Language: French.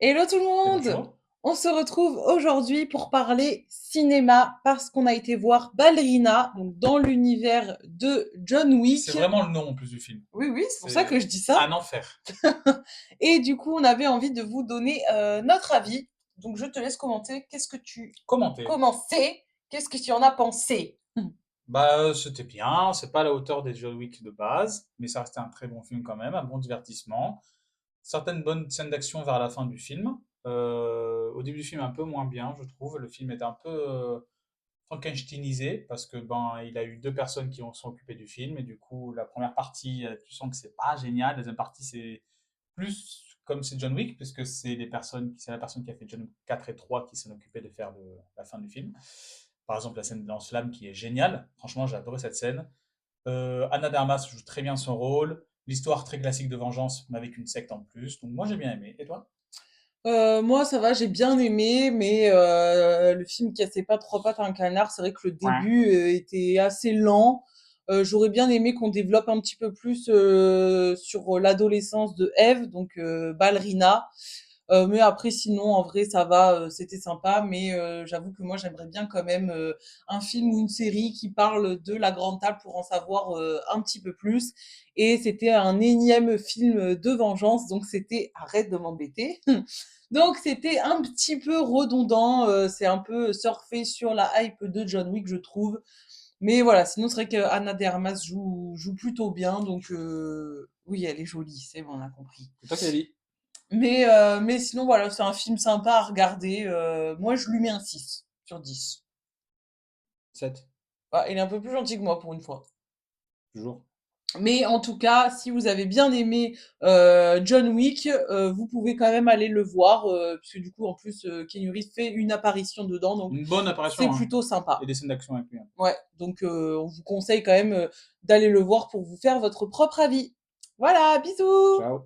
Hello tout le Et monde! bonjour. On se retrouve aujourd'hui pour parler cinéma parce qu'on a été voir Ballerina, donc dans l'univers de John C'est Wick. vraiment le nom en plus du film. Oui, oui, c'est pour ça que C'est je dis ça. un enfer. Et du coup, on avait envie de vous donner notre avis. Donc je te laisse commenter. Commenté. Commencer? Qu'est-ce que tu en as pensé? Bah, c'était bien. C'est pas à la hauteur des John Wick de base, mais ça restait un très bon film quand même, un bon divertissement. Certaines bonnes scènes d'action vers la fin du film. Au début du film, un peu moins bien, je trouve. Le film est un peu Frankensteinisé parce que ben il a eu deux personnes qui sont occupées du film et du coup la première partie tu sens que c'est pas génial, la deuxième partie c'est plus comme c'est John Wick puisque c'est la personne qui a fait John Wick 4 et 3 qui s'en occupait de faire la fin du film. Par exemple la scène de lance-flamme qui est géniale, franchement j'ai adoré cette scène. Anna de Armas joue très bien son rôle, l'histoire très classique de vengeance mais avec une secte en plus, donc moi j'ai bien aimé. Et toi? Moi, ça va, j'ai bien aimé, mais le film cassait pas trois pattes à un canard. C'est vrai que le Ouais. début était assez lent. J'aurais bien aimé qu'on développe un petit peu plus sur l'adolescence de Eve, donc Ballerina. Mais après, sinon, en vrai, ça va, c'était sympa. Mais j'avoue que moi, j'aimerais bien quand même un film ou une série qui parle de la grande table pour en savoir un petit peu plus. Et c'était un énième film de vengeance, donc c'était arrête de m'embêter. Donc c'était un petit peu redondant, c'est un peu surfer sur la hype de John Wick, je trouve. Mais voilà, sinon c'est vrai que Anna de Armas joue plutôt bien, donc oui, elle est jolie, c'est bon, on a compris. C'est toi qui l'as dit. Mais sinon voilà, c'est un film sympa à regarder. Moi, je lui mets un 6 sur 10. 7. Ah, il est un peu plus gentil que moi pour une fois. Toujours. Mais en tout cas, si vous avez bien aimé John Wick, vous pouvez quand même aller le voir, puisque du coup, en plus, Keanu Reeves fait une apparition dedans, donc Une bonne c'est apparition, hein. plutôt Et sympa. des scènes d'action inclus, hein. Ouais, donc on vous conseille quand même d'aller le voir pour vous faire votre propre avis. Voilà, bisous! Ciao.